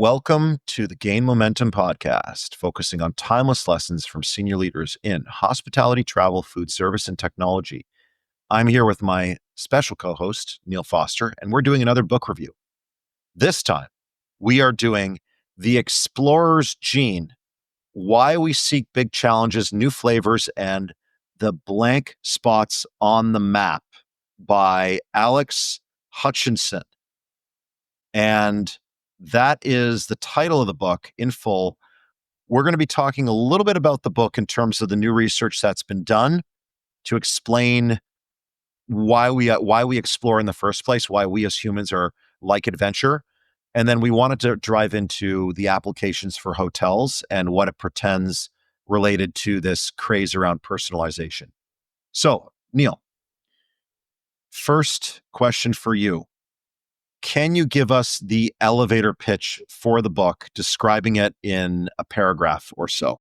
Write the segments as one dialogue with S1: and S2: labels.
S1: Welcome to the Gain Momentum podcast, focusing on timeless lessons from senior leaders in hospitality, travel, food service, and technology. I'm here with my special co-host, Neil Foster, and we're doing another book review. This time, we are doing The Explorer's Gene: Why We Seek Big Challenges, New Flavors, and the Blank Spots on the Map by Alex Hutchinson. And that is the title of the book in full. We're going to be talking a little bit about the book in terms of the new research that's been done to explain why we explore in the first place, why we as humans are like adventure. And then we wanted to drive into the applications for hotels and what it pretends related to this craze around personalization. So, Neil, first question for you. Can you give us the elevator pitch for the book, describing it in a paragraph or so?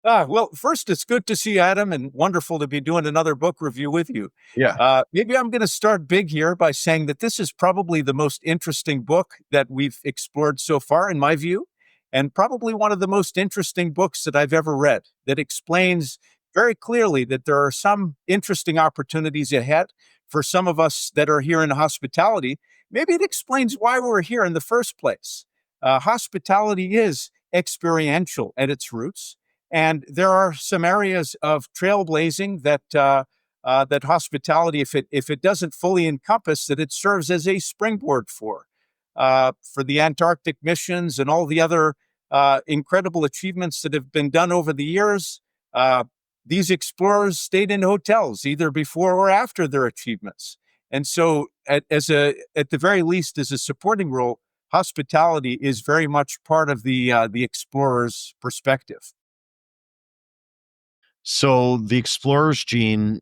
S2: Well, first, it's good to see Adam and wonderful to be doing another book review with you.
S1: Yeah.
S2: Maybe I'm going to start big here by saying that this is probably the most interesting book that we've explored so far, in my view, and probably one of the most interesting books that I've ever read that explains very clearly that there are some interesting opportunities ahead for some of us that are here in hospitality. Maybe it explains why we're here in the first place. Hospitality is experiential at its roots. And there are some areas of trailblazing that hospitality, if it doesn't fully encompass, that it serves as a springboard for the Antarctic missions and all the other incredible achievements that have been done over the years. These explorers stayed in hotels either before or after their achievements, and so at the very least, as a supporting role, hospitality is very much part of the explorer's perspective.
S1: So the explorer's gene,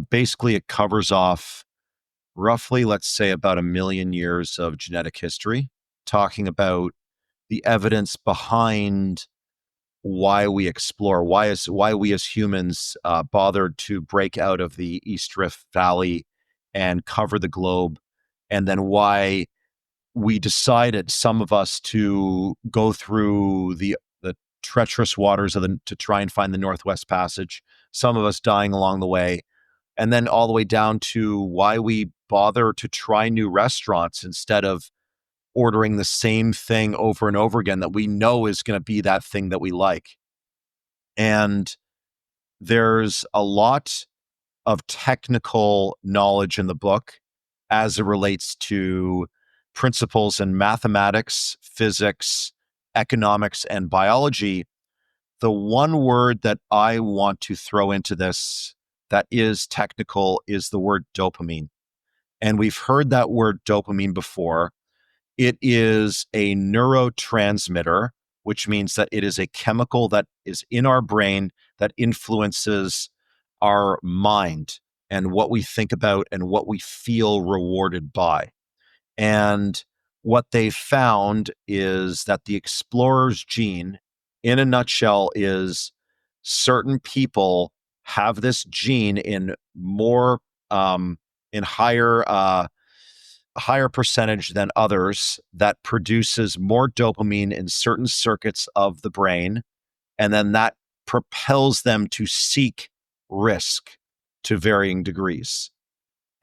S1: basically it covers off roughly, let's say, about 1 million years of genetic history, talking about the evidence behind why we explore, why we as humans bothered to break out of the East Rift Valley and cover the globe, and then why we decided, some of us, to go through the treacherous waters to try and find the Northwest Passage. Some of us dying along the way, and then all the way down to why we bother to try new restaurants instead of ordering the same thing over and over again that we know is going to be that thing that we like. And there's a lot of technical knowledge in the book as it relates to principles in mathematics, physics, economics, and biology. The one word that I want to throw into this that is technical is the word dopamine. And we've heard that word dopamine before. It is a neurotransmitter, which means that it is a chemical that is in our brain that influences our mind and what we think about and what we feel rewarded by. And what they found is that the explorer's gene, in a nutshell, is certain people have this gene in more, in higher percentage than others, that produces more dopamine in certain circuits of the brain, and then that propels them to seek risk to varying degrees.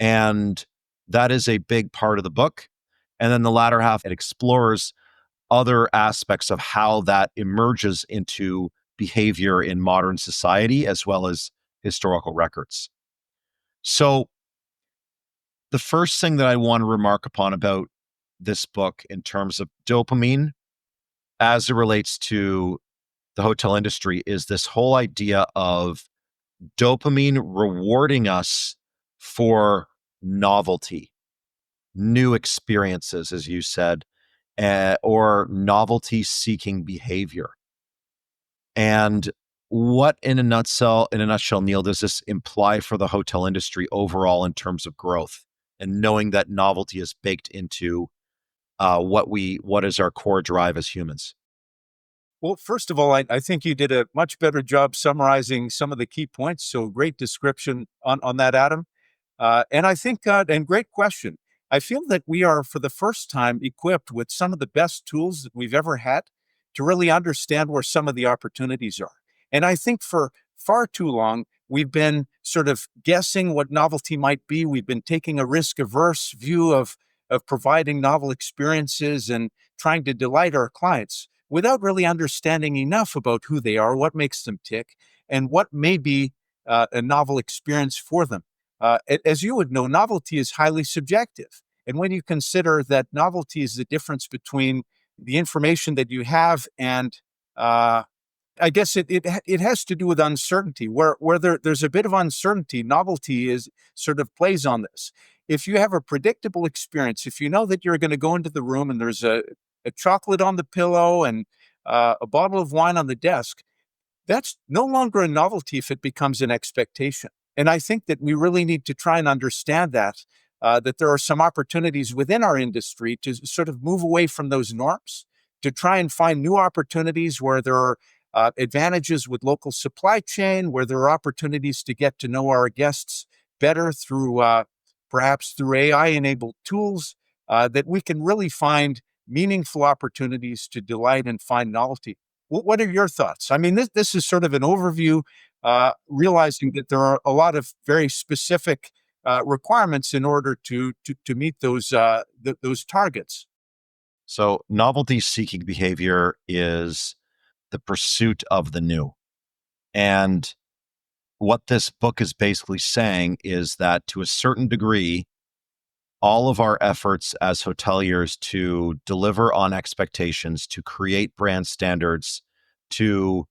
S1: And that is a big part of the book. And then the latter half, it explores other aspects of how that emerges into behavior in modern society, as well as historical records. So the first thing that I want to remark upon about this book in terms of dopamine as it relates to the hotel industry is this whole idea of dopamine rewarding us for novelty, new experiences, as you said, or novelty seeking behavior. And what, in a nutshell, Neil, does this imply for the hotel industry overall in terms of growth, and knowing that novelty is baked into what is our core drive as humans?
S2: Well, first of all, I think you did a much better job summarizing some of the key points. So great description on that, Adam. And I think, and great question. I feel that we are, for the first time, equipped with some of the best tools that we've ever had to really understand where some of the opportunities are. And I think for far too long, we've been sort of guessing what novelty might be. We've been taking a risk averse view of providing novel experiences and trying to delight our clients without really understanding enough about who they are, what makes them tick, and what may be a novel experience for them. As you would know, novelty is highly subjective. And when you consider that novelty is the difference between the information that you have and I guess it has to do with uncertainty. Where there's a bit of uncertainty, novelty is sort of plays on this. If you have a predictable experience, if you know that you're going to go into the room and there's a chocolate on the pillow and a bottle of wine on the desk, that's no longer a novelty if it becomes an expectation. And I think that we really need to try and understand that there are some opportunities within our industry to sort of move away from those norms, to try and find new opportunities where there are advantages with local supply chain, where there are opportunities to get to know our guests better through perhaps through AI-enabled tools, that we can really find meaningful opportunities to delight and find novelty. What are your thoughts? I mean, this is sort of an overview, realizing that there are a lot of very specific requirements in order to meet those targets.
S1: So, novelty seeking behavior is the pursuit of the new. And what this book is basically saying is that to a certain degree, all of our efforts as hoteliers to deliver on expectations, to create brand standards, to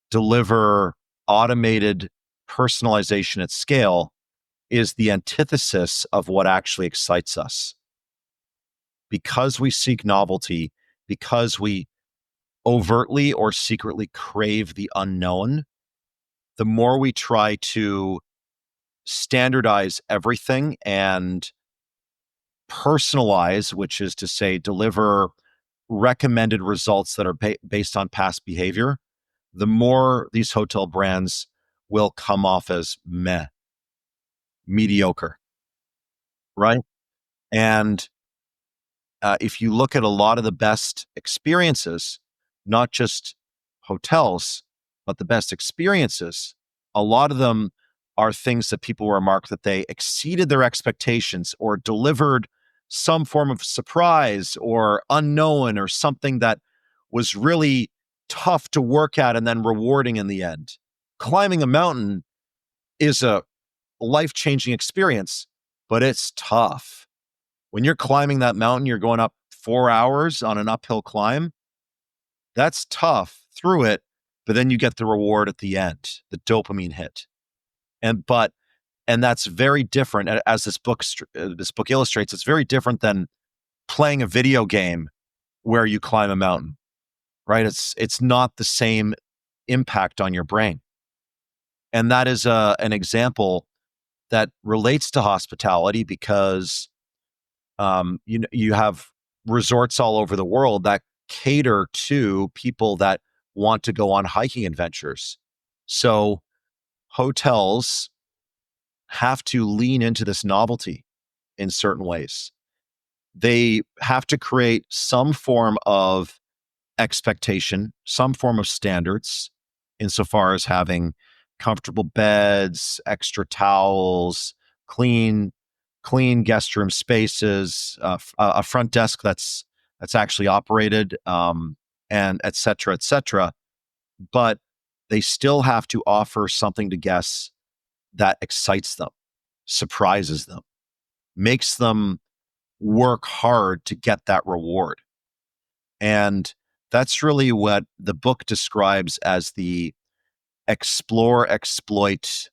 S1: deliver automated personalization at scale is the antithesis of what actually excites us. Because we seek novelty, because we overtly or secretly crave the unknown, the more we try to standardize everything and personalize, which is to say, deliver recommended results that are based on past behavior, the more these hotel brands will come off as mediocre, right? And if you look at a lot of the best experiences, not just hotels, but the best experiences, a lot of them are things that people remark that they exceeded their expectations or delivered some form of surprise or unknown or something that was really tough to work at and then rewarding in the end. Climbing a mountain is a life-changing experience, but it's tough. When you're climbing that mountain, you're going up 4 hours on an uphill climb. That's tough through it, but then you get the reward at the end, the dopamine hit. And that's very different, as this book illustrates. It's very different than playing a video game where you climb a mountain, right? It's not the same impact on your brain. And that is an example that relates to hospitality because you have resorts all over the world that cater to people that want to go on hiking adventures. So hotels have to lean into this novelty in certain ways. They have to create some form of expectation, some form of standards, insofar as having comfortable beds, extra towels, clean guest room spaces, a front desk that's actually operated, and et cetera, et cetera. But they still have to offer something to guests that excites them, surprises them, makes them work hard to get that reward. And that's really what the book describes as the explore, exploit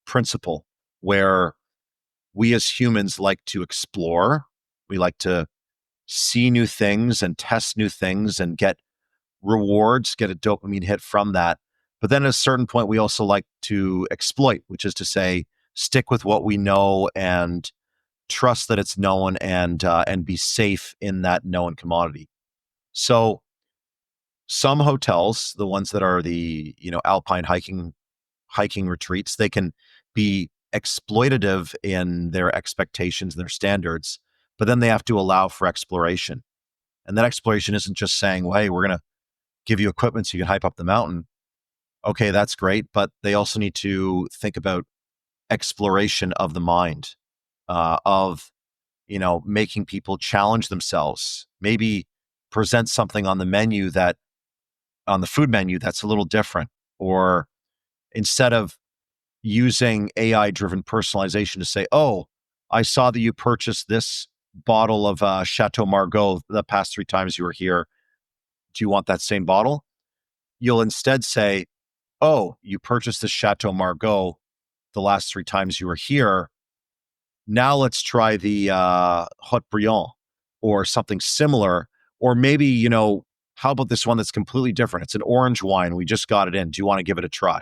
S1: principle, where we as humans like to explore. We like to see new things and test new things and get rewards, get a dopamine hit from that. But then at a certain point, we also like to exploit, which is to say, stick with what we know and trust that it's known and be safe in that known commodity. So some hotels, the ones that are the alpine hiking retreats, they can be exploitative in their expectations and their standards. but then they have to allow for exploration. And that exploration isn't just saying, well, hey, we're going to give you equipment so you can hike up the mountain. Okay, that's great. But they also need to think about exploration of the mind, of, making people challenge themselves, maybe present something on the food menu that's a little different, or instead of using AI driven personalization to say, oh, I saw that you purchased this bottle of Chateau Margaux the past 3 times you were here. Do you want that same bottle? You'll instead say, oh, you purchased this Chateau Margaux the last 3 times you were here. Now let's try the Haut Briand or something similar. Or maybe, how about this one that's completely different? It's an orange wine. We just got it in. Do you want to give it a try?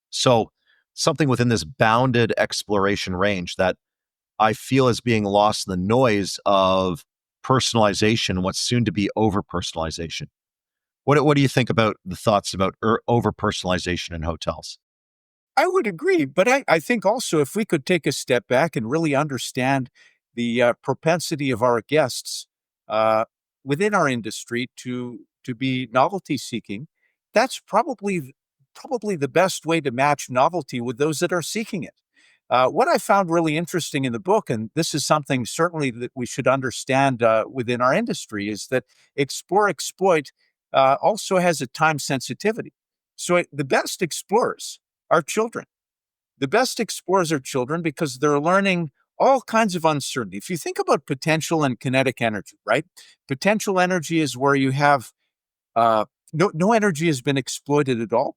S1: So something within this bounded exploration range that I feel is being lost in the noise of personalization, what's soon to be over personalization. What do you think about the thoughts about over personalization in hotels?
S2: I would agree, but I think also if we could take a step back and really understand the propensity of our guests uh, within our industry to be novelty seeking, that's probably the best way to match novelty with those that are seeking it. What I found really interesting in the book, and this is something certainly that we should understand within our industry, is that explore exploit also has a time sensitivity. So the best explorers are children. The best explorers are children because they're learning all kinds of uncertainty. If you think about potential and kinetic energy, right? Potential energy is where you have no energy has been exploited at all.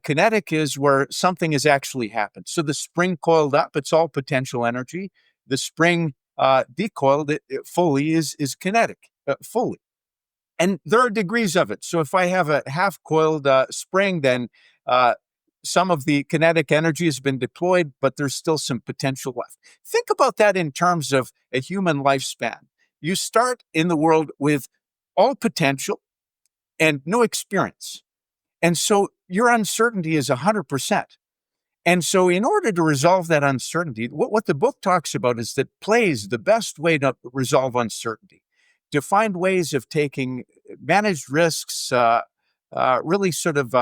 S2: Kinetic is where something has actually happened. So the spring coiled up, it's all potential energy. The spring decoiled it fully is kinetic fully. And there are degrees of it. So if I have a half coiled spring, then uh, some of the kinetic energy has been deployed, but there's still some potential left. Think about that in terms of a human lifespan. You start in the world with all potential and no experience. And so your uncertainty is 100%. And so, in order to resolve that uncertainty, what the book talks about is that play is the best way to resolve uncertainty, to find ways of taking managed risks, really sort of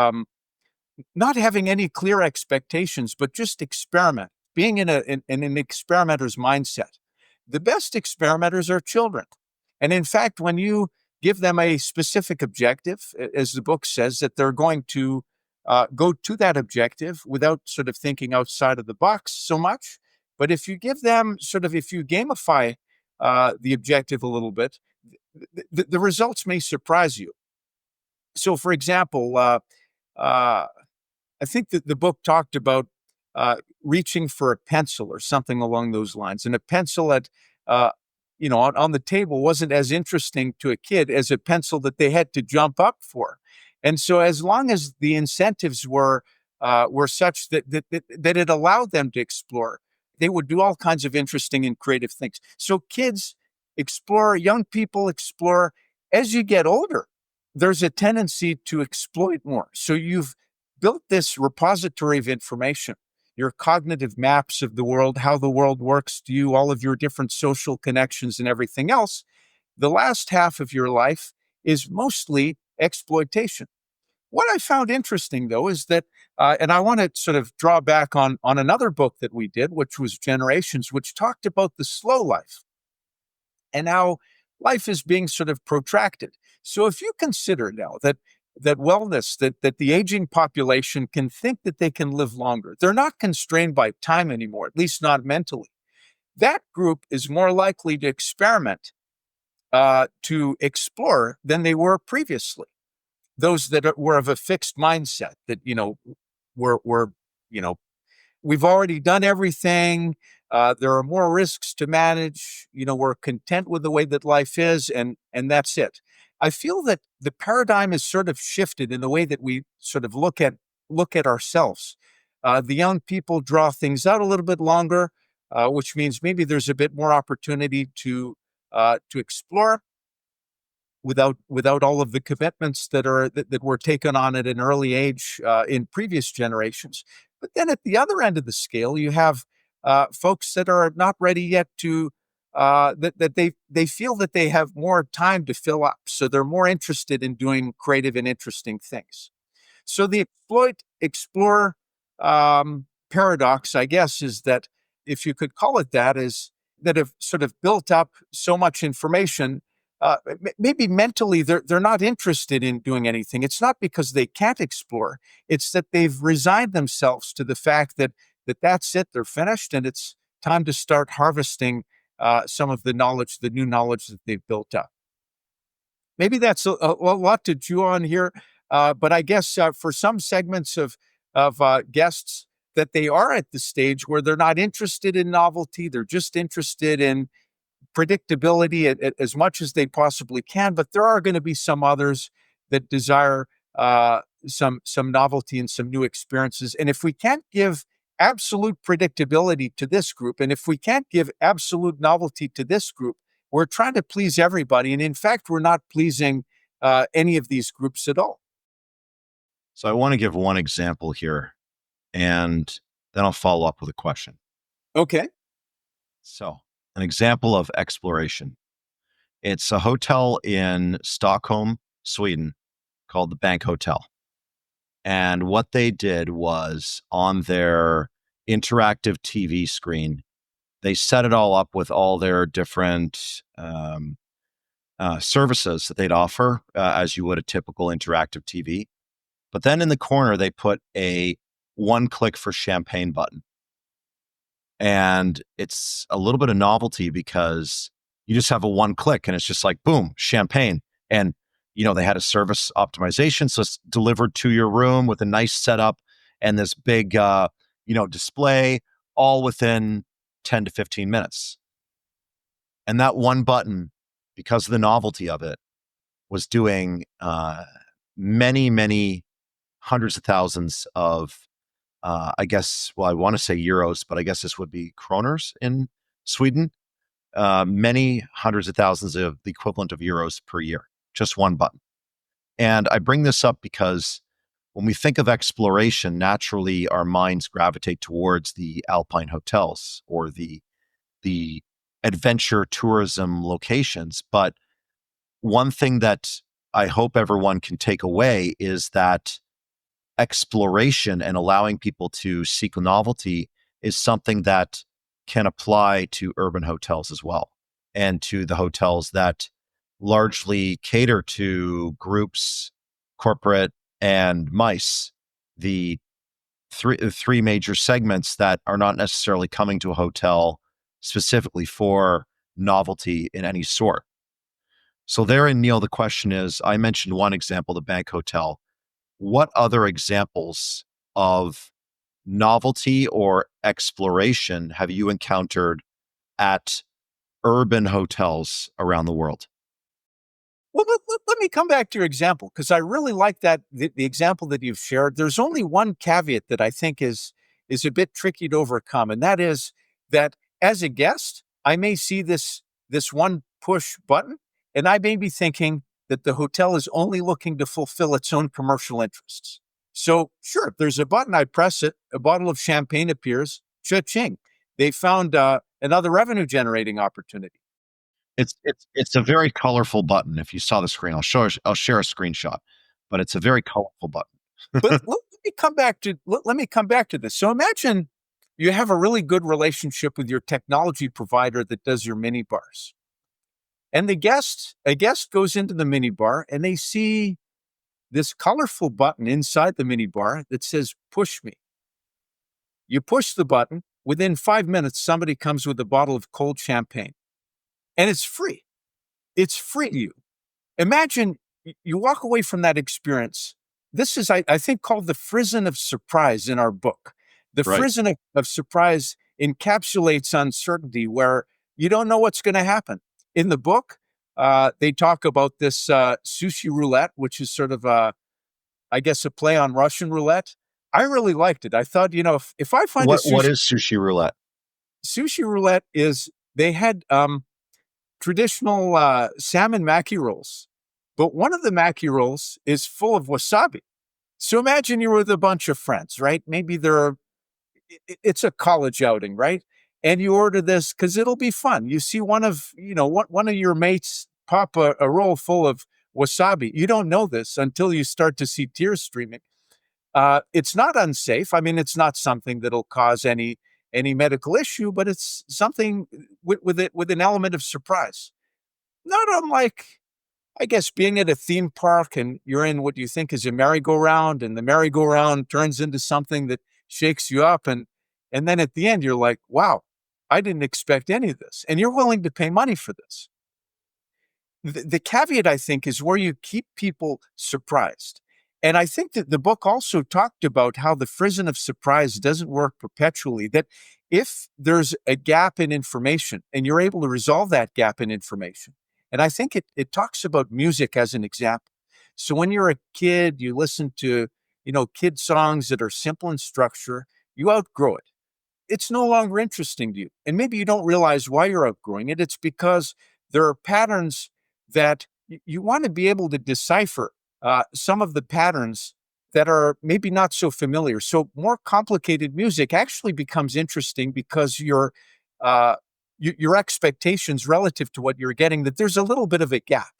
S2: not having any clear expectations, but just experiment, being in an experimenter's mindset. The best experimenters are children. And in fact, when you give them a specific objective, as the book says, that they're going to go to that objective without sort of thinking outside of the box so much. But if you give them if you gamify the objective a little bit, the results may surprise you. So, for example, uh, I think that the book talked about reaching for a pencil or something along those lines. And a pencil uh, on the table wasn't as interesting to a kid as a pencil that they had to jump up for. And so, as long as the incentives were such that it allowed them to explore, they would do all kinds of interesting and creative things. So, kids explore, young people explore. As you get older, there's a tendency to exploit more. So, you've built this repository of information, your cognitive maps of the world, how the world works to you, all of your different social connections and everything else. The last half of your life is mostly exploitation. What I found interesting, though, is that, and I want to sort of draw back on another book that we did, which was Generations, which talked about the slow life and how life is being sort of protracted. So if you consider now that wellness, that the aging population can think that they can live longer, they're not constrained by time anymore, at least not mentally. That group is more likely to experiment, to explore than they were previously. Those that were of a fixed mindset that were you know we've already done everything. There are more risks to manage. We're content with the way that life is, and that's it. I feel that the paradigm is sort of shifted in the way that we sort of look at ourselves. The young people draw things out a little bit longer, which means maybe there's a bit more opportunity to explore without all of the commitments that were taken on at an early age in previous generations. But then at the other end of the scale, you have folks that are not ready yet that they feel that they have more time to fill up, so they're more interested in doing creative and interesting things. So the exploit explore paradox, I guess, is that, if you could call it that, is that have sort of built up so much information. Maybe mentally they're not interested in doing anything. It's not because they can't explore. It's that they've resigned themselves to the fact that that's it. They're finished, and it's time to start harvesting some of the knowledge, the new knowledge that they've built up. Maybe that's a lot to chew on here, but I guess for some segments of guests, that they are at the stage where they're not interested in novelty; they're just interested in predictability as much as they possibly can. But there are going to be some others that desire some novelty and some new experiences. And if we can't give absolute predictability to this group, and if we can't give absolute novelty to this group, we're trying to please everybody. And in fact, we're not pleasing any of these groups at all.
S1: So I want to give one example here, and then I'll follow up with a question.
S2: Okay.
S1: So, an example of exploration. It's a hotel in Stockholm, Sweden, called the Bank Hotel. And what they did was, on their interactive TV screen, they set it all up with all their different services that they'd offer, as you would a typical interactive TV. But then in the corner, they put a one click for champagne button. And it's a little bit of novelty because you just have a one click and it's just like, boom, champagne. And, they had a service optimization. So it's delivered to your room with a nice setup and this big, display, all within 10 to 15 minutes. And that one button, because of the novelty of it, was doing many, many hundreds of thousands of, I want to say euros, but I guess this would be kroners in Sweden. Many hundreds of thousands of the equivalent of euros per year, just one button. And I bring this up because when we think of exploration, naturally our minds gravitate towards the alpine hotels or the adventure tourism locations. But one thing that I hope everyone can take away is that exploration and allowing people to seek novelty is something that can apply to urban hotels as well, and to the hotels that largely cater to groups, corporate, and MICE, the three major segments that are not necessarily coming to a hotel specifically for novelty in any sort. So therein, Neil, the question is, I mentioned one example, the Bank Hotel. What other examples of novelty or exploration have you encountered at urban hotels around the world?
S2: Well, let me come back to your example, because I really like that the example that you've shared. There's only one caveat that I think is a bit tricky to overcome, and that is that as a guest, I may see this one push button, and I may be thinking that the hotel is only looking to fulfill its own commercial interests. So, sure, there's a button, I press it, a bottle of champagne appears, cha-ching. They found another revenue generating opportunity.
S1: It's a very colorful button. If you saw the screen, I'll share a screenshot, but it's a very colorful
S2: But
S1: button.
S2: let me come back to this. So imagine you have a really good relationship with your technology provider that does your mini bars. And a guest goes into the mini bar and they see this colorful button inside the mini bar that says, push me. You push the button. Within 5 minutes, somebody comes with a bottle of cold champagne, and it's free. It's free to you. Imagine you walk away from that experience. This is, I think, called the frisson of surprise in our book. The
S1: Right.
S2: frisson of surprise encapsulates uncertainty, where you don't know what's going to happen. In the book, they talk about this sushi roulette, which is sort of I guess, a play on Russian roulette. I really liked it. I thought, if I find a
S1: What is sushi roulette?
S2: sushi roulette is, they had traditional salmon maki rolls, but one of the maki rolls is full of wasabi. So imagine you're with a bunch of friends, right? Maybe it's a college outing, right? and you order this because it'll be fun. You see one of your mates pop a roll full of wasabi. You don't know this until you start to see tears streaming. It's not unsafe. I mean, it's not something that'll cause any medical issue, but it's something with an element of surprise. Not unlike, I guess, being at a theme park and you're in what you think is a merry-go-round, and the merry-go-round turns into something that shakes you up, and then at the end you're like, "Wow, I didn't expect any of this," and you're willing to pay money for this. The caveat, I think, is where you keep people surprised. And I think that the book also talked about how the prison of surprise doesn't work perpetually, that if there's a gap in information and you're able to resolve that gap in information, and I think it talks about music as an example. So when you're a kid, you listen to, kid songs that are simple in structure, you outgrow it. It's no longer interesting to you. And maybe you don't realize why you're outgrowing it. It's because there are patterns that you want to be able to decipher some of the patterns that are maybe not so familiar. So more complicated music actually becomes interesting because uh, your expectations relative to what you're getting, that there's a little bit of a gap.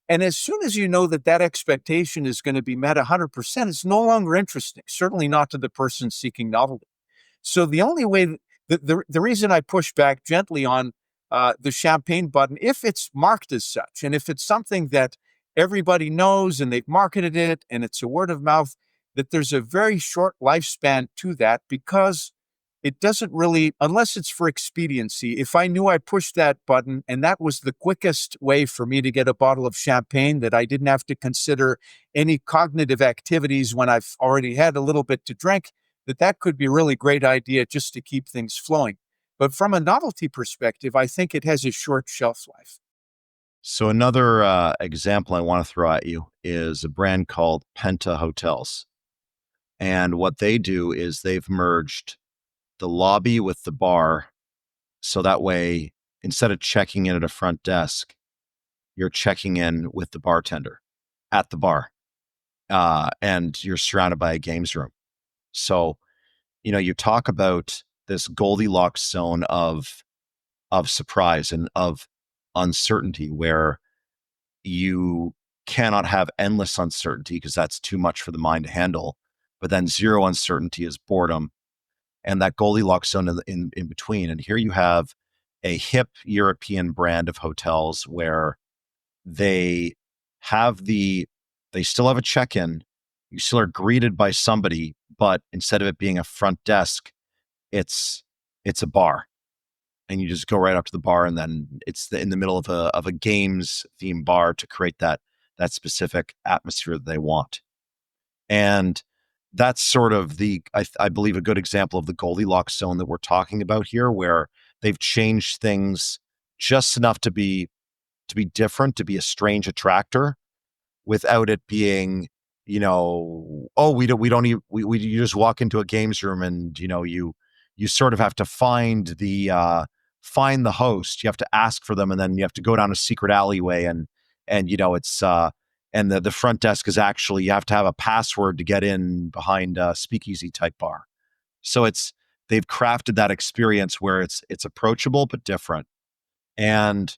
S2: And as soon as you know that that expectation is going to be met 100%, it's no longer interesting, certainly not to the person seeking novelty. So the only way the reason I push back gently on the champagne button, if it's marked as such, and if it's something that everybody knows and they've marketed it and it's a word of mouth, that there's a very short lifespan to that, because it doesn't really, unless it's for expediency. If I knew I pushed that button and that was the quickest way for me to get a bottle of champagne, that I didn't have to consider any cognitive activities when I've already had a little bit to drink, that could be a really great idea just to keep things flowing. But from a novelty perspective, I think it has a short shelf life.
S1: So another example I want to throw at you is a brand called Penta Hotels. And what they do is they've merged the lobby with the bar. So that way, instead of checking in at a front desk, you're checking in with the bartender at the bar. And you're surrounded by a games room. So, you talk about this Goldilocks zone of surprise and of uncertainty, where you cannot have endless uncertainty because that's too much for the mind to handle. But then zero uncertainty is boredom, and that Goldilocks zone in between. And here you have a hip European brand of hotels where they have they still have a check-in. You still are greeted by somebody, but instead of it being a front desk, it's it's a bar, and you just go right up to the bar, and then in the middle of a games theme bar to create that specific atmosphere that they want. And that's sort of I believe a good example of the Goldilocks zone that we're talking about here, where they've changed things just enough to be different, to be a strange attractor, without it being, oh, we don't even, you just walk into a games room, and you sort of have to find the host. You have to ask for them, and then you have to go down a secret alleyway, and it's and the front desk is actually, you have to have a password to get in behind a speakeasy type bar. So they've crafted that experience where it's approachable but different. And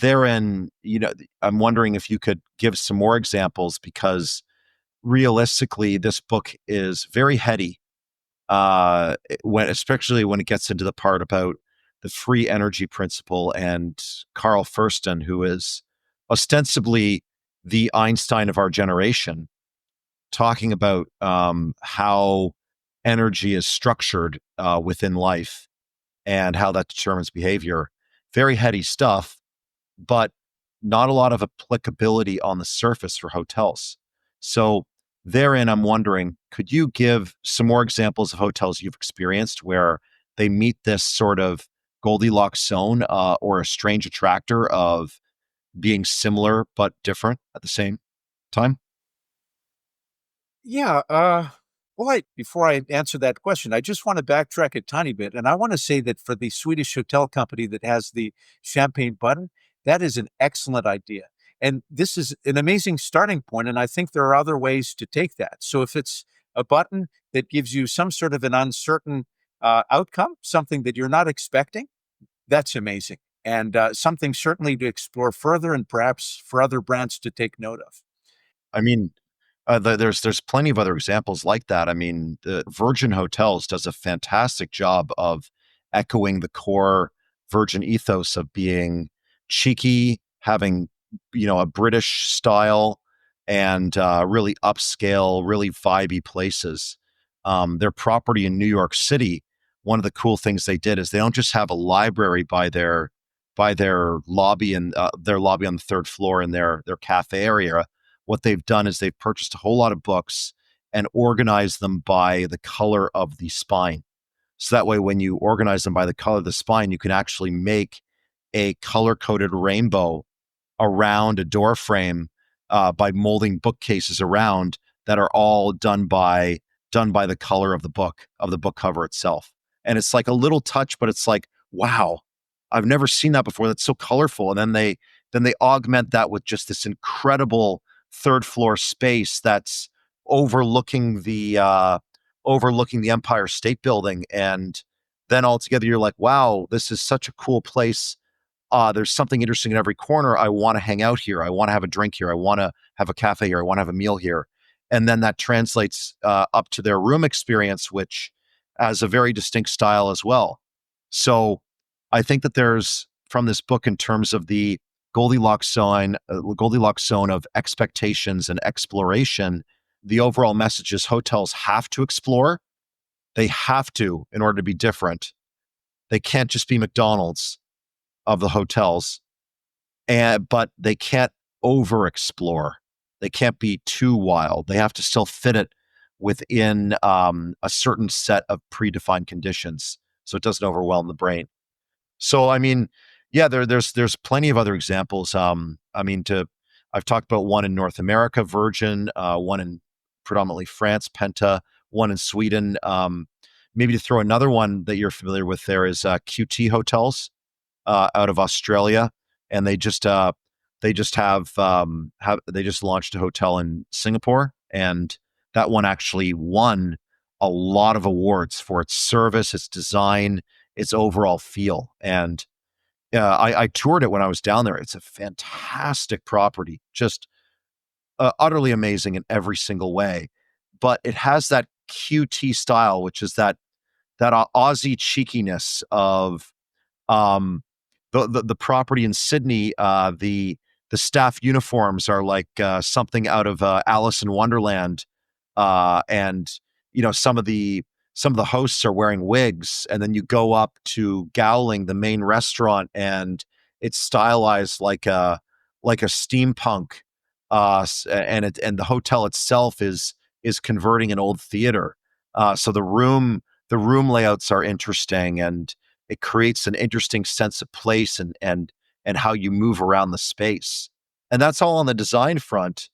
S1: therein, I'm wondering if you could give some more examples, because realistically, this book is very heady, especially when it gets into the part about the free energy principle, and Carl Fursten, who is ostensibly the Einstein of our generation, talking about how energy is structured within life and how that determines behavior. Very heady stuff, but not a lot of applicability on the surface for hotels. So therein, I'm wondering, could you give some more examples of hotels you've experienced where they meet this sort of Goldilocks zone, or a strange attractor of being similar but different at the same time?
S2: Yeah. Well, before I answer that question, I just want to backtrack a tiny bit. And I want to say that for the Swedish hotel company that has the champagne button, that is an excellent idea. And this is an amazing starting point. And I think there are other ways to take that. So if it's a button that gives you some sort of an uncertain outcome, something that you're not expecting, that's amazing. And something certainly to explore further and perhaps for other brands to take note of.
S1: I mean, there's plenty of other examples like that. I mean, the Virgin Hotels does a fantastic job of echoing the core Virgin ethos of being cheeky, having a British style, and really upscale, really vibey places. Their property in New York City. One of the cool things they did is they don't just have a library by their lobby and their lobby on the third floor in their cafe area. What they've done is they've purchased a whole lot of books and organized them by the color of the spine. So that way, when you organize them by the color of the spine, you can actually make a color coded rainbow around a door frame by molding bookcases around that are all done by the color of the book cover itself. And it's like a little touch, but it's like, wow, I've never seen that before. That's so colorful. And then they augment that with just this incredible third floor space that's overlooking the overlooking the Empire State Building. And then altogether, you're like, wow, this is such a cool place. There's something interesting in every corner. I want to hang out here. I want to have a drink here. I want to have a cafe here. I want to have a meal here. And then that translates up to their room experience, which has a very distinct style as well. So I think that there's from this book in terms of the Goldilocks zone of expectations and exploration. The overall message is hotels have to explore. They have to in order to be different. They can't just be McDonald's of the hotels, but they can't over explore. They can't be too wild. They have to still fit it within a certain set of predefined conditions, so it doesn't overwhelm the brain. So I mean, yeah, there's plenty of other examples. I mean, I've talked about one in North America, Virgin, one in predominantly France, Penta, one in Sweden. Maybe to throw another one that you're familiar with, there is QT Hotels out of Australia, and they just launched a hotel in Singapore, and that one actually won a lot of awards for its service, its design, its overall feel. And I toured it when I was down there. It's a fantastic property, just utterly amazing in every single way. But it has that QT style, which is that Aussie cheekiness of um, the property in Sydney. The staff uniforms are like something out of Alice in Wonderland, and some of the hosts are wearing wigs, and then you go up to Gowling, the main restaurant, and it's stylized like a steampunk, and the hotel itself is converting an old theater. So the room layouts are interesting, and it creates an interesting sense of place and how you move around the space. And that's all on the design front.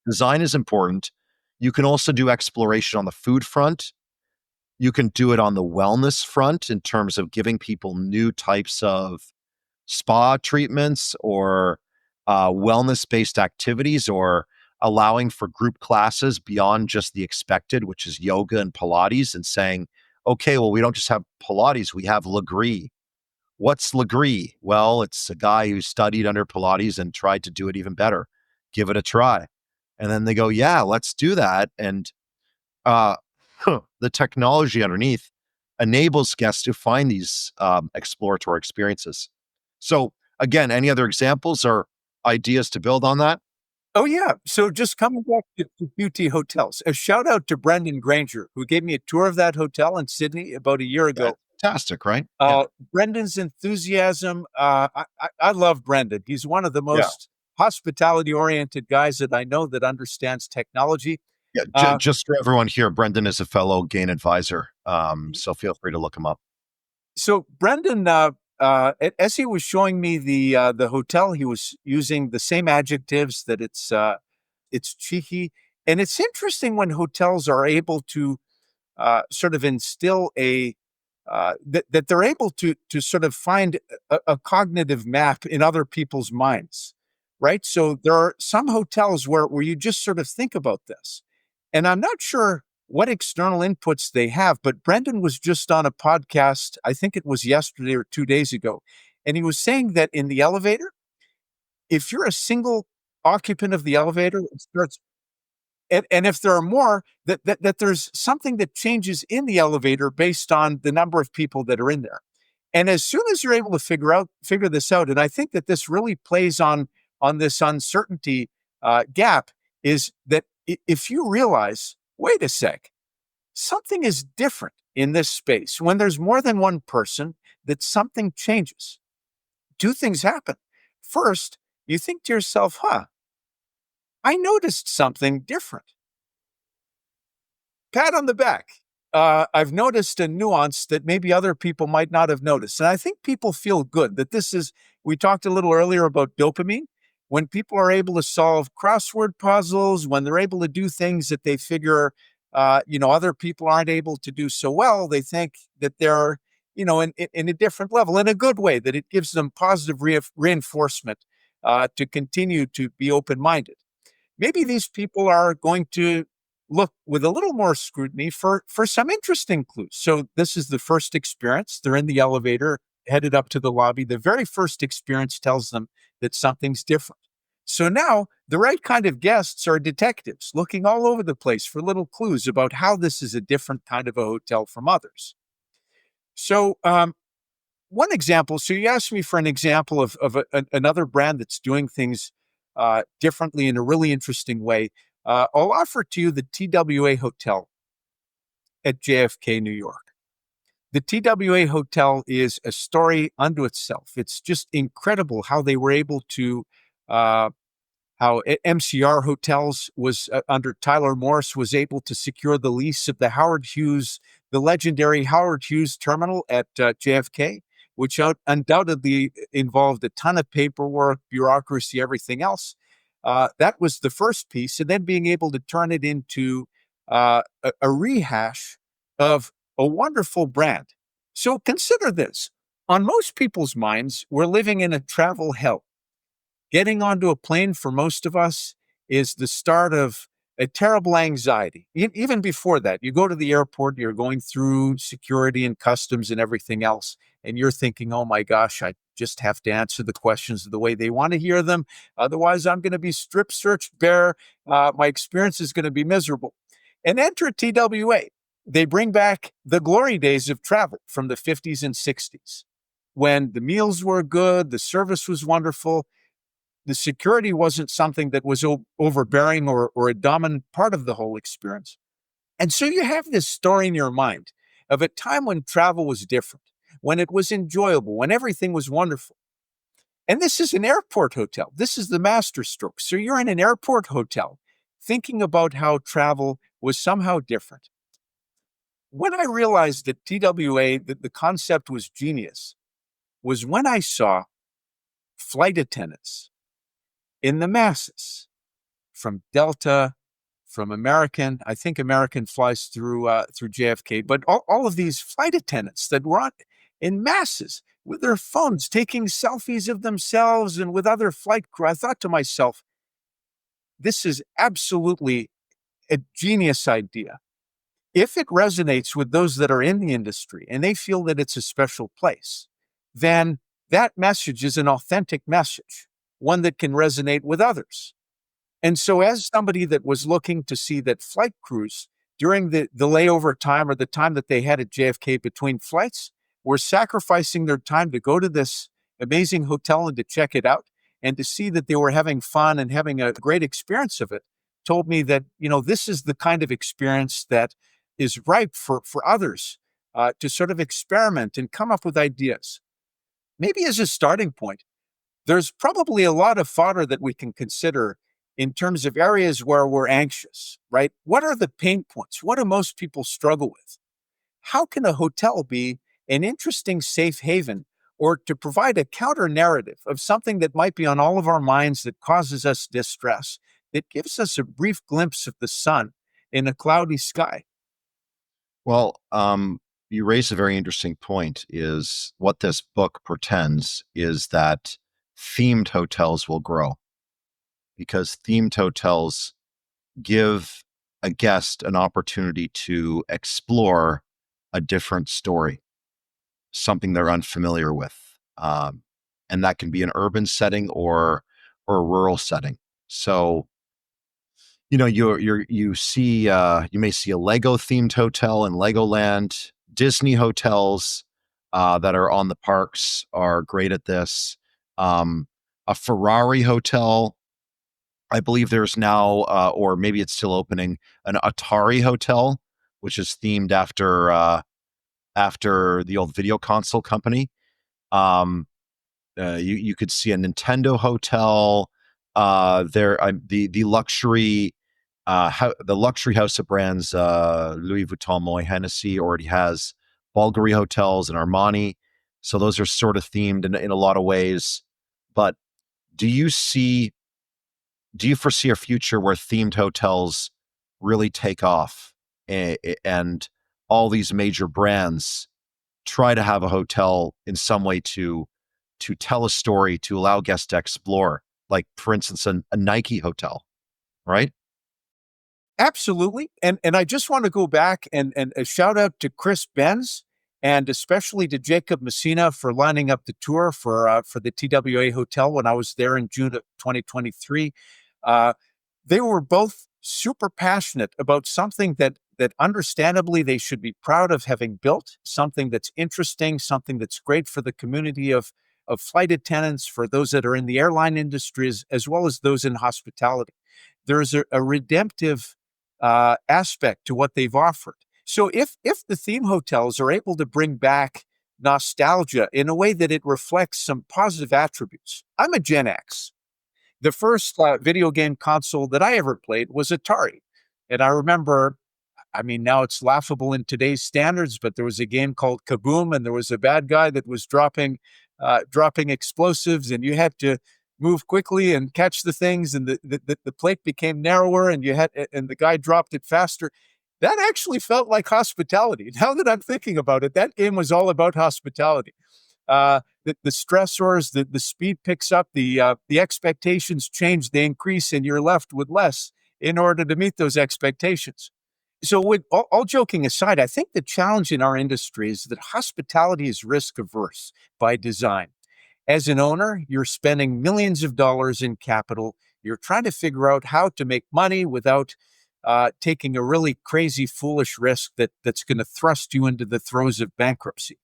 S1: Design is important. You can also do exploration on the food front. You can do it on the wellness front in terms of giving people new types of spa treatments or wellness based activities, or allowing for group classes beyond just the expected, which is yoga and Pilates, and saying, okay, well, we don't just have Pilates, we have Legree. What's Legree? Well, it's a guy who studied under Pilates and tried to do it even better. Give it a try. And then they go, yeah, let's do that. And uh, the technology underneath enables guests to find these exploratory experiences. So, again, any other examples or ideas to build on that?
S2: Oh, yeah. So just coming back to QT Hotels, a shout out to Brendan Granger, who gave me a tour of that hotel in Sydney about a year
S1: Yeah,
S2: ago.
S1: fantastic, right? Yeah,
S2: Brendan's enthusiasm, I love Brendan. He's one of the
S1: yeah,
S2: most hospitality oriented guys that I know that understands technology.
S1: yeah.
S2: Uh,
S1: Just for everyone here, Brendan is a fellow Gain advisor, so feel free to look him up.
S2: so Brendan, as he was showing me the hotel, he was using the same adjectives that it's cheeky, and it's interesting when hotels are able to sort of instill that they're able to sort of find a cognitive map in other people's minds, right? So there are some hotels where you just sort of think about this, and I'm not sure. what external inputs they have. But Brendan was just on a podcast, I think it was yesterday or 2 days ago, and he was saying that in the elevator, if you're a single occupant of the elevator, it starts, and if there are more, that there's something that changes in the elevator based on the number of people that are in there. And as soon as you're able to figure this out, and I think that this really plays on this uncertainty gap, is that if you realize, wait a sec, something is different in this space. When there's more than one person, that something changes. Two things happen. First, you think to yourself, I noticed something different. Pat on the back. I've noticed a nuance that maybe other people might not have noticed. And I think people feel good that this is, we talked a little earlier about dopamine. When people are able to solve crossword puzzles, when they're able to do things that they figure, other people aren't able to do so well, they think that they're, in a different level, in a good way, that it gives them positive reinforcement to continue to be open minded. Maybe these people are going to look with a little more scrutiny for some interesting clues. So this is the first experience. They're in the elevator, headed up to the lobby. The very first experience tells them that something's different. So now the right kind of guests are detectives looking all over the place for little clues about how this is a different kind of a hotel from others. So one example. So you asked me for an example of another brand that's doing things differently in a really interesting way. I'll offer to you the TWA Hotel at JFK, New York. The TWA Hotel is a story unto itself. It's just incredible how they were able to uh, how MCR Hotels was under Tyler Morris was able to secure the lease of the legendary Howard Hughes terminal at JFK, which undoubtedly involved a ton of paperwork, bureaucracy, everything else. That was the first piece, and then being able to turn it into a rehash of a wonderful brand. So consider this. On most people's minds, we're living in a travel hell. Getting onto a plane for most of us is the start of a terrible anxiety. Even before that, you go to the airport, you're going through security and customs and everything else, and you're thinking, oh my gosh, I just have to answer the questions the way they want to hear them. Otherwise, I'm going to be strip searched bare. My experience is going to be miserable. And enter TWA. They bring back the glory days of travel from the 50s and 60s when the meals were good, the service was wonderful, the security wasn't something that was overbearing or a dominant part of the whole experience. And so you have this story in your mind of a time when travel was different, when it was enjoyable, when everything was wonderful. And this is an airport hotel. This is the masterstroke. So you're in an airport hotel thinking about how travel was somehow different. When I realized that TWA, that the concept was genius, was when I saw flight attendants in the masses from Delta, from American. I think American flies through JFK, but all of these flight attendants that were on in masses with their phones taking selfies of themselves and with other flight crew. I thought to myself, this is absolutely a genius idea. If it resonates with those that are in the industry and they feel that it's a special place, then that message is an authentic message, one that can resonate with others. And so, as somebody that was looking to see that flight crews during the layover time or the time that they had at JFK between flights were sacrificing their time to go to this amazing hotel and to check it out and to see that they were having fun and having a great experience of it, told me that, this is the kind of experience that is ripe for others to sort of experiment and come up with ideas. Maybe as a starting point, there's probably a lot of fodder that we can consider in terms of areas where we're anxious, right? What are the pain points? What do most people struggle with? How can a hotel be an interesting safe haven or to provide a counter narrative of something that might be on all of our minds that causes us distress, that gives us a brief glimpse of the sun in a cloudy sky?
S1: Well, you raise a very interesting point is what this book pretends is that themed hotels will grow because themed hotels give a guest an opportunity to explore a different story, something they're unfamiliar with. And that can be an urban setting or a rural setting. So, you may see a Lego themed hotel in Legoland. Disney hotels that are on the parks are great at this. A Ferrari hotel, I believe there's now, or maybe it's still opening, an Atari hotel, which is themed after the old video console company. Um, you could see a Nintendo hotel. The luxury the luxury house of brands, Louis Vuitton, Moet Hennessy, already has Bulgari hotels and Armani. So those are sort of themed in a lot of ways. But do you see do you foresee a future where themed hotels really take off, and all these major brands try to have a hotel in some way to tell a story, to allow guests to explore, like for instance a Nike hotel, right?
S2: Absolutely. And I just want to go back and a shout out to Chris Benz and especially to Jacob Messina for lining up the tour for the TWA hotel when I was there in June of 2023. Uh, they were both super passionate about something that understandably they should be proud of having built, something that's interesting, something that's great for the community of flight attendants, for those that are in the airline industries, as well as those in hospitality. There's a redemptive aspect to what they've offered. So if the theme hotels are able to bring back nostalgia in a way that it reflects some positive attributes. I'm a Gen X. The first video game console that I ever played was Atari. And I remember, I mean, now it's laughable in today's standards, but there was a game called Kaboom, and there was a bad guy that was dropping explosives, and you had to move quickly and catch the things, and the plate became narrower, and the guy dropped it faster. That actually felt like hospitality. Now that I'm thinking about it, that game was all about hospitality. The stressors, the speed picks up, the expectations change, they increase, and you're left with less in order to meet those expectations. So, with all joking aside, I think the challenge in our industry is that hospitality is risk averse by design. As an owner, you're spending millions of dollars in capital. You're trying to figure out how to make money without taking a really crazy, foolish risk that's going to thrust you into the throes of bankruptcy.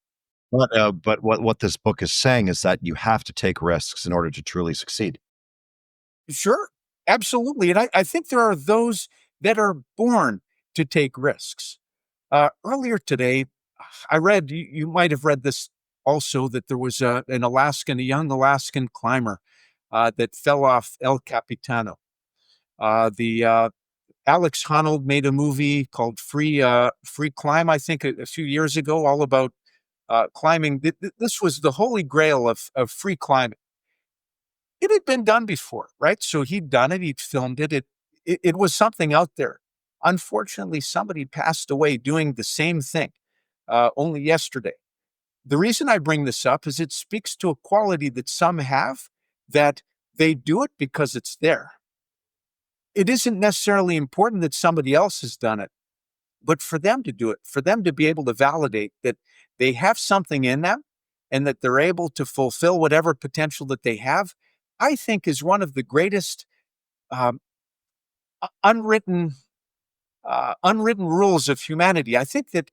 S1: But what this book is saying is that you have to take risks in order to truly succeed.
S2: Sure, absolutely. And I think there are those that are born to take risks. Earlier today, I read, you might have read this also, that there was a young Alaskan climber that fell off El Capitano. The Alex Honnold made a movie called Free Climb, I think, a few years ago, all about climbing. This was the holy grail of free climbing. It had been done before, right? So he'd done it, he'd filmed it. It was something out there. Unfortunately, somebody passed away doing the same thing only yesterday. The reason I bring this up is it speaks to a quality that some have, that they do it because it's there. It isn't necessarily important that somebody else has done it, but for them to do it, for them to be able to validate that they have something in them and that they're able to fulfill whatever potential that they have, I think is one of the greatest um, unwritten unwritten rules of humanity. I think that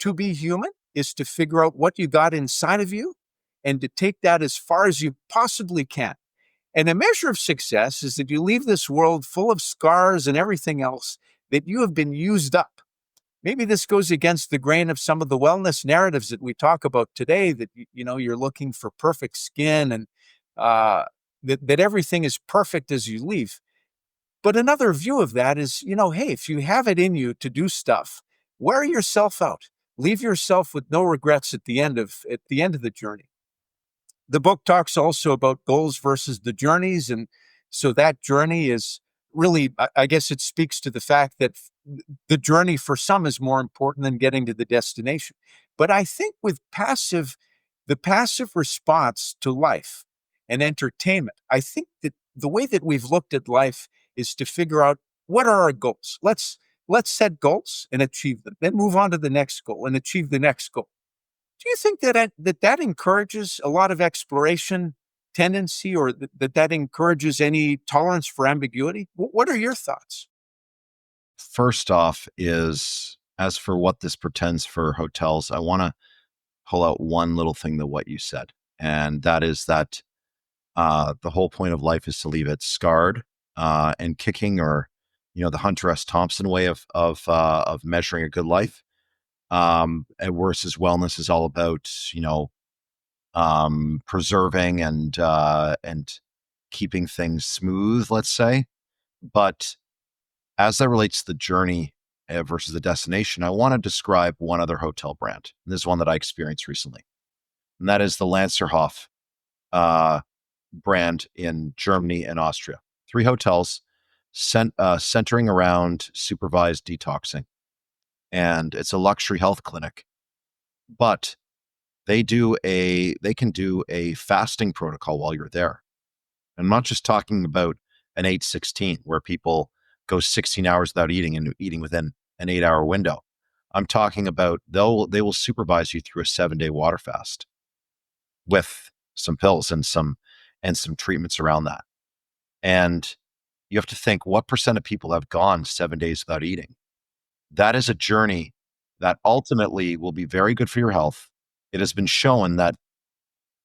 S2: to be human is to figure out what you got inside of you and to take that as far as you possibly can. And a measure of success is that you leave this world full of scars and everything else, that you have been used up. Maybe this goes against the grain of some of the wellness narratives that we talk about today, that you're looking for perfect skin and that everything is perfect as you leave. But another view of that is, hey, if you have it in you to do stuff, wear yourself out. Leave yourself with no regrets at the end of the journey. The book talks also about goals versus the journeys, and so that journey is really, I guess, it speaks to the fact that the journey for some is more important than getting to the destination. But I think with the passive response to life and entertainment, I think that the way that we've looked at life is to figure out what are our goals. let's set goals and achieve them, then move on to the next goal and achieve the next goal. Do you think that encourages a lot of exploration tendency, or that encourages any tolerance for ambiguity? What are your thoughts?
S1: First off, is as for what this pretends for hotels, I want to pull out one little thing to what you said, and that is that the whole point of life is to leave it scarred and kicking, or the Hunter S. Thompson way of measuring a good life. And versus wellness is all about preserving and keeping things smooth, let's say. But as that relates to the journey versus the destination, I want to describe one other hotel brand. And this is one that I experienced recently, and that is the Lanzerhof uh, brand in Germany and Austria. Three hotels centering around supervised detoxing. And it's a luxury health clinic, but they can do a fasting protocol while you're there. I'm not just talking about an 8-16 where people go 16 hours without eating and eating within an 8-hour window. I'm talking about they will supervise you through a 7-day water fast with some pills and some treatments around that. And you have to think, what percent of people have gone 7 days without eating? That is a journey that ultimately will be very good for your health. It has been shown that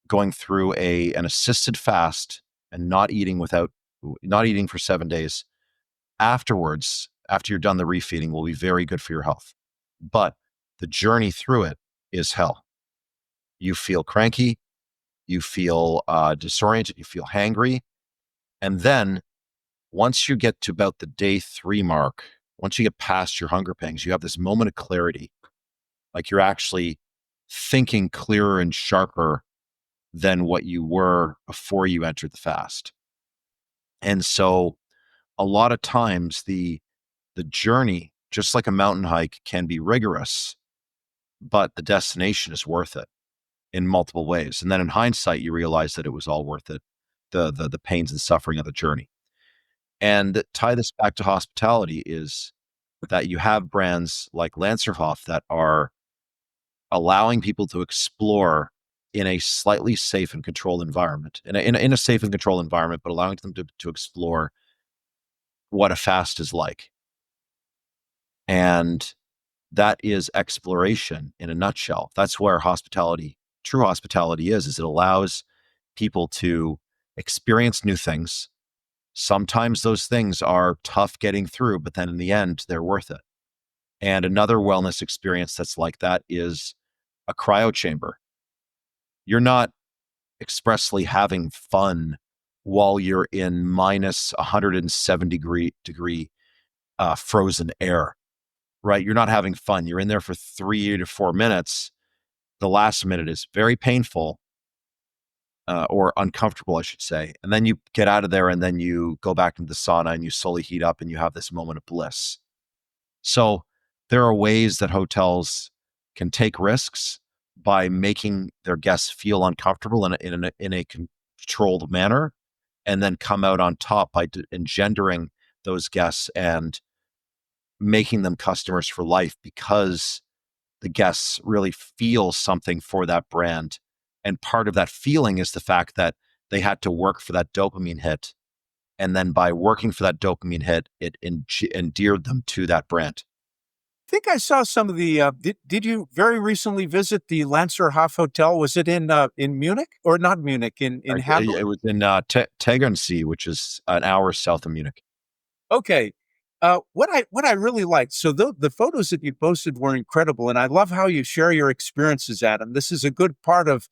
S1: going through an assisted fast and not eating for 7 days afterwards, after you're done the refeeding, will be very good for your health. But the journey through it is hell. You feel cranky, you feel disoriented, you feel hangry. And then once you get to about the day 3 mark, once you get past your hunger pangs, you have this moment of clarity. Like you're actually thinking clearer and sharper than what you were before you entered the fast. And so a lot of times the journey, just like a mountain hike, can be rigorous, but the destination is worth it in multiple ways. And then in hindsight, you realize that it was all worth it, the pains and suffering of the journey. And tie this back to hospitality is that you have brands like Lanzerhof that are allowing people to explore in a slightly safe and controlled environment, in a safe and controlled environment, but allowing them to explore what a fast is like. And that is exploration in a nutshell. That's where hospitality, true hospitality is it allows people to experience new things. Sometimes those things are tough getting through, but then in the end, they're worth it. And another wellness experience that's like that is a cryo chamber. You're not expressly having fun while you're in minus 107 degree frozen air, right? You're not having fun. You're in there for 3 to 4 minutes. The last minute is very painful, or uncomfortable, I should say. And then you get out of there and then you go back into the sauna and you slowly heat up and you have this moment of bliss. So there are ways that hotels can take risks by making their guests feel uncomfortable in a controlled manner, and then come out on top by engendering those guests and making them customers for life, because the guests really feel something for that brand. And part of that feeling is the fact that they had to work for that dopamine hit. And then by working for that dopamine hit, it endeared them to that brand.
S2: I think I saw some of the. Did you very recently visit the Lanzerhof Hotel? Was it in Munich, or not Munich, in Hamburg?
S1: It was in Tegernsee, which is an hour south of Munich.
S2: Okay. What I really liked, so the photos that you posted were incredible, and I love how you share your experiences, Adam. This is a good part of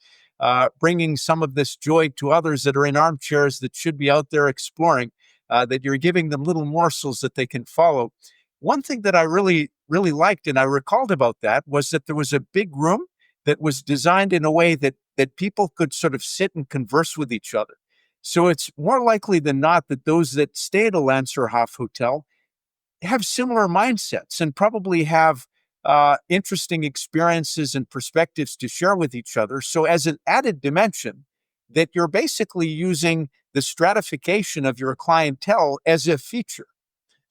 S2: bringing some of this joy to others that are in armchairs that should be out there exploring. That you're giving them little morsels that they can follow. One thing that I really liked, and I recalled about that, was that there was a big room that was designed in a way that people could sort of sit and converse with each other. So it's more likely than not that those that stay at a Lanzerhof hotel have similar mindsets and probably have interesting experiences and perspectives to share with each other. So, as an added dimension, that you're basically using the stratification of your clientele as a feature.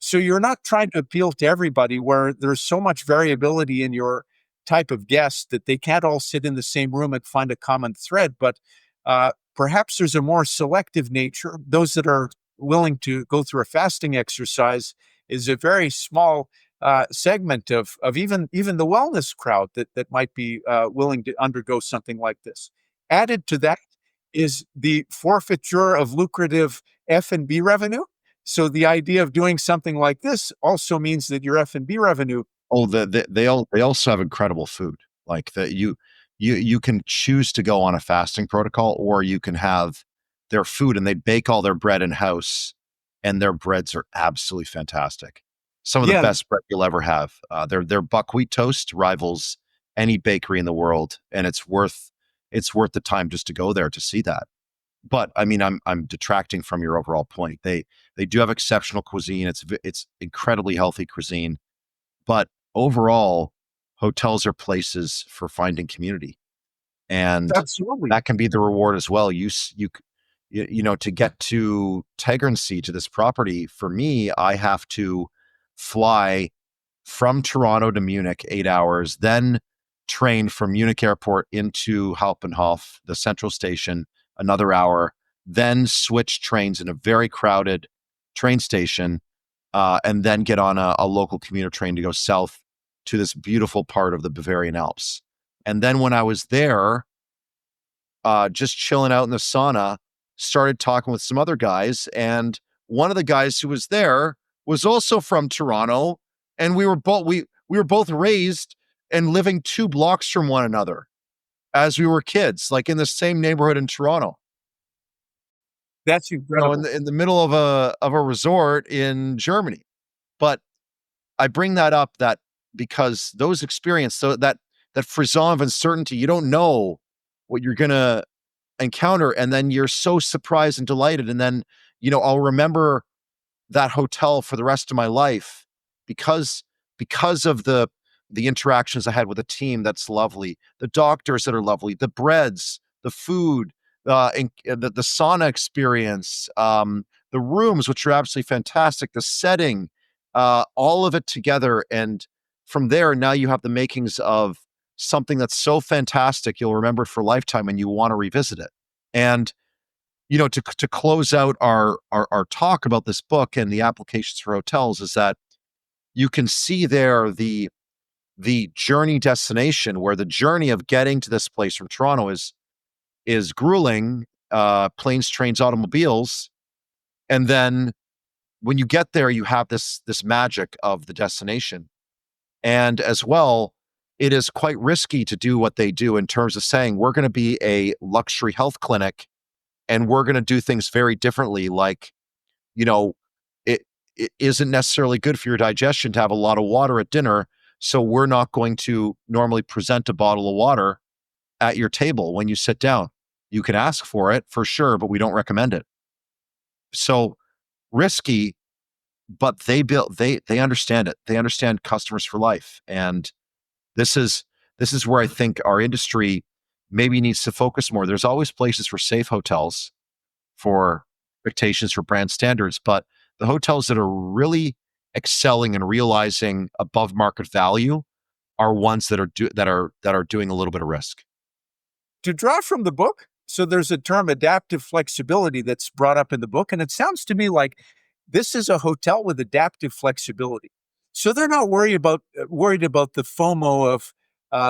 S2: So you're not trying to appeal to everybody where there's so much variability in your type of guest that they can't all sit in the same room and find a common thread. But perhaps there's a more selective nature. Those that are willing to go through a fasting exercise is a very small segment of even the wellness crowd that might be willing to undergo something like this. Added to that is the forfeiture of lucrative F&B revenue. So the idea of doing something like this also means that your F&B revenue.
S1: Oh, they also have incredible food. Like that you can choose to go on a fasting protocol, or you can have their food, and they bake all their bread in house, and their breads are absolutely fantastic. Some of the
S2: Yeah,
S1: best bread you'll ever have. Their buckwheat toast rivals any bakery in the world, and it's worth the time just to go there to see that. But I mean, I'm detracting from your overall point. They do have exceptional cuisine. It's incredibly healthy cuisine, but overall, hotels are places for finding community, and
S2: absolutely.
S1: that can be the reward as well. To get to Tegernsee, to this property, for me, I have to fly from Toronto to Munich, 8 hours, then train from Munich airport into Hauptbahnhof, the central station, another hour, then switch trains in a very crowded train station, and then get on a local commuter train to go south to this beautiful part of the Bavarian Alps. And then when I was there, just chilling out in the sauna, started talking with some other guys. And one of the guys who was there was also from Toronto, and we were both raised and living 2 blocks from one another as we were kids, like in the same neighborhood in Toronto.
S2: That's
S1: In
S2: incredible.
S1: the middle of a resort in Germany. But I bring that up that because those experience, so that frisson of uncertainty, you don't know what you're gonna encounter, and then you're so surprised and delighted, and then I'll remember that hotel for the rest of my life because of the interactions I had with the team that's lovely, the doctors that are lovely, the breads, the food, the sauna experience, the rooms which are absolutely fantastic, the setting, all of it together, and from there now you have the makings of something that's so fantastic you'll remember it for a lifetime and you want to revisit it. And to close out our talk about this book and the applications for hotels is that you can see there the journey destination, where the journey of getting to this place from Toronto is grueling, planes, trains, automobiles, and then when you get there, you have this magic of the destination. And as well, it is quite risky to do what they do in terms of saying we're going to be a luxury health clinic and we're going to do things very differently. Like, you know, it, it isn't necessarily good for your digestion to have a lot of water at dinner. So we're not going to normally present a bottle of water at your table when you sit down. You can ask for it for sure, but we don't recommend it. So risky, but they understand it. They understand customers for life. And this is this is where I think our industry maybe needs to focus more. There's always places for safe hotels, for expectations, for brand standards, but the hotels that are really excelling and realizing above market value are ones that are doing a little bit of risk.
S2: To draw from the book, so there's a term adaptive flexibility that's brought up in the book, and it sounds to me like this is a hotel with adaptive flexibility. So they're not worried about the FOMO of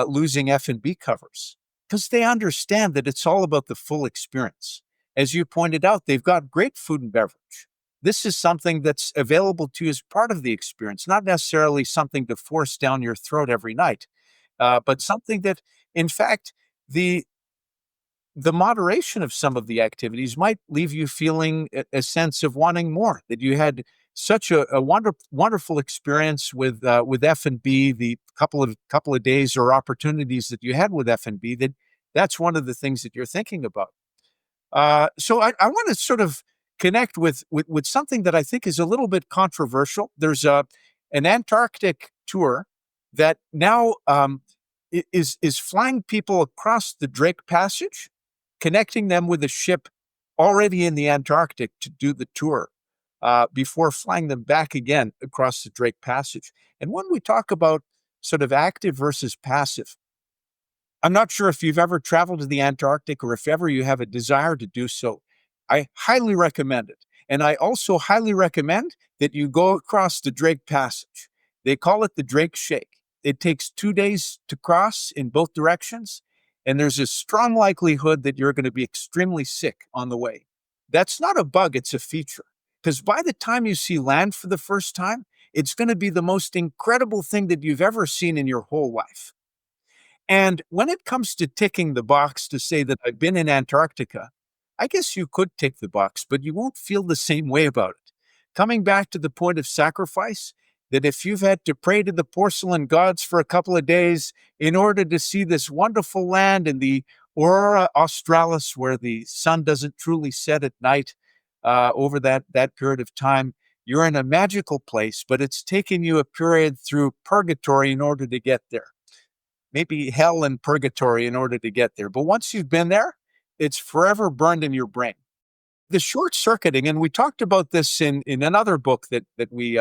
S2: losing F&B covers because they understand that it's all about the full experience. As you pointed out, they've got great food and beverage. This is something that's available to you as part of the experience, not necessarily something to force down your throat every night, but something that, in fact, the the moderation of some of the activities might leave you feeling a sense of wanting more. That you had such a wonderful experience with F and B, the couple of days or opportunities that you had with F and B. That's one of the things that you're thinking about. So I want to sort of connect with something that I think is a little bit controversial. There's an Antarctic tour that now is flying people across the Drake Passage, connecting them with a ship already in the Antarctic to do the tour. before flying them back again across the Drake Passage. And when we talk about sort of active versus passive, I'm not sure if you've ever traveled to the Antarctic or if ever you have a desire to do so. I highly recommend it. And I also highly recommend that you go across the Drake Passage. They call it the Drake Shake. It takes 2 days to cross in both directions, and there's a strong likelihood that you're going to be extremely sick on the way. That's not a bug, it's a feature. Because by the time you see land for the first time, it's going to be the most incredible thing that you've ever seen in your whole life. And when it comes to ticking the box to say that I've been in Antarctica, I guess you could tick the box, but you won't feel the same way about it. Coming back to the point of sacrifice, that if you've had to pray to the porcelain gods for a couple of days in order to see this wonderful land in the Aurora Australis, where the sun doesn't truly set at night over that period of time, you're in a magical place, but it's taken you a period through purgatory in order to get there, maybe hell and purgatory in order to get there. But once you've been there, it's forever burned in your brain. The short circuiting, and we talked about this in another book that we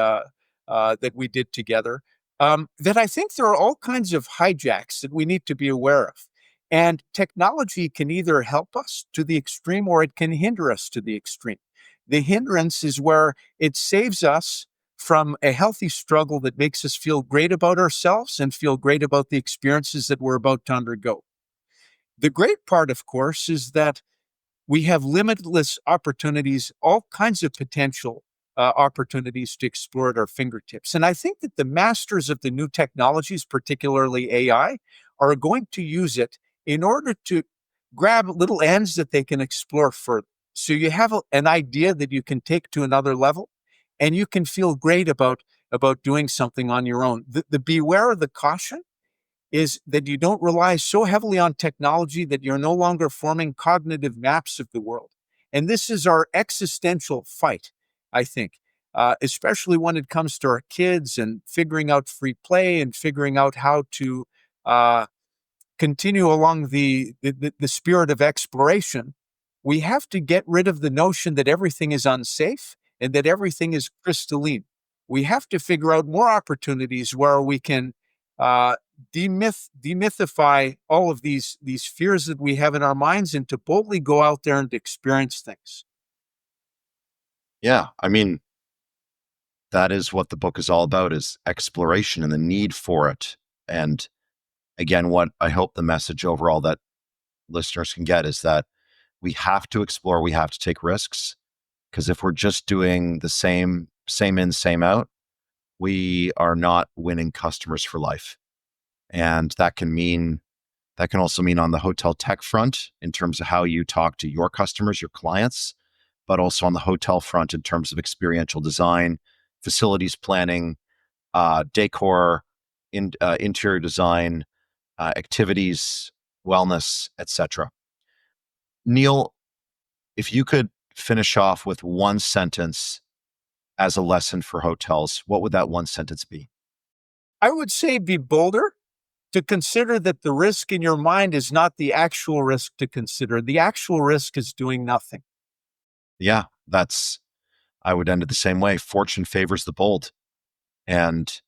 S2: did together. That I think there are all kinds of hijacks that we need to be aware of, and technology can either help us to the extreme or it can hinder us to the extreme. The hindrance is where it saves us from a healthy struggle that makes us feel great about ourselves and feel great about the experiences that we're about to undergo. The great part, of course, is that we have limitless opportunities, all kinds of potential opportunities to explore at our fingertips. And I think that the masters of the new technologies, particularly AI, are going to use it in order to grab little ends that they can explore further. So you have an idea that you can take to another level, and you can feel great about doing something on your own. The beware of the caution is that you don't rely so heavily on technology that you're no longer forming cognitive maps of the world. And this is our existential fight, I think, especially when it comes to our kids and figuring out free play and figuring out how to uh, continue along the spirit of exploration. We have to get rid of the notion that everything is unsafe and that everything is crystalline. We have to figure out more opportunities where we can uh, demythify all of these fears that we have in our minds and to boldly go out there and experience things.
S1: Yeah. I mean, that is what the book is all about, is exploration and the need for it. And again, what I hope the message overall that listeners can get is that we have to explore, we have to take risks. Because if we're just doing the same in, same out, we are not winning customers for life. And that can also mean on the hotel tech front in terms of how you talk to your customers, your clients, but also on the hotel front in terms of experiential design, facilities planning, decor, interior design, activities, wellness, etc. Neil, if you could finish off with one sentence as a lesson for hotels, what would that one sentence be?
S2: I would say be bolder, to consider that the risk in your mind is not the actual risk to consider. The actual risk is doing nothing.
S1: Yeah, I would end it the same way. Fortune favors the bold. And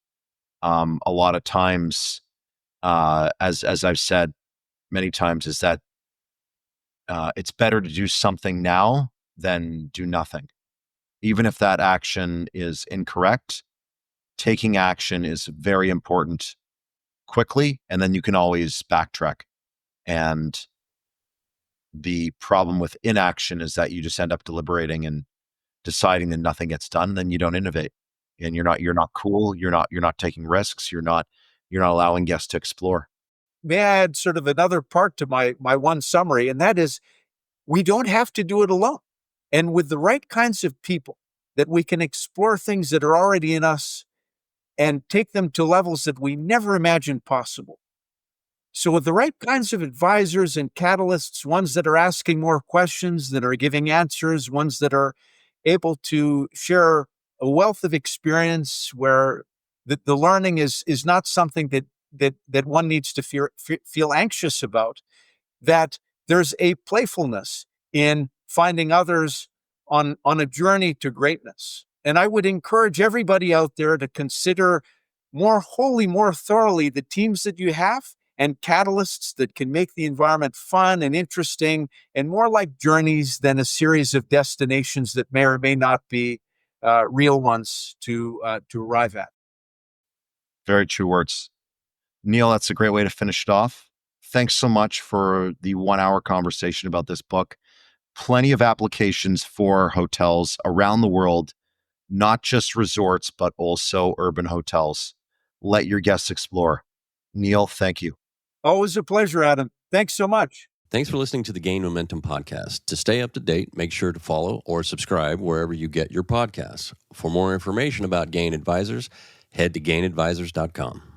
S1: a lot of times, as I've said many times, is that it's better to do something now than do nothing. Even if that action is incorrect, taking action is very important quickly, and then you can always backtrack. And the problem with inaction is that you just end up deliberating and deciding that nothing gets done, then you don't innovate. And you're not cool, you're not taking risks, you're not allowing guests to explore.
S2: May I add sort of another part to my one summary, and that is we don't have to do it alone. And with the right kinds of people, that we can explore things that are already in us and take them to levels that we never imagined possible. So, with the right kinds of advisors and catalysts, ones that are asking more questions, that are giving answers, ones that are able to share a wealth of experience where the learning is not something that one needs to feel anxious about, that there's a playfulness in finding others on a journey to greatness. And I would encourage everybody out there to consider more thoroughly the teams that you have and catalysts that can make the environment fun and interesting and more like journeys than a series of destinations that may or may not be real ones to arrive at.
S1: Very true words. Neil, that's a great way to finish it off. Thanks so much for the 1 hour conversation about this book. Plenty of applications for hotels around the world, not just resorts, but also urban hotels. Let your guests explore. Neil, thank you.
S2: Always a pleasure, Adam. Thanks so much.
S3: Thanks for listening to the Gain Momentum podcast. To stay up to date, make sure to follow or subscribe wherever you get your podcasts. For more information about Gain Advisors, head to gainadvisors.com.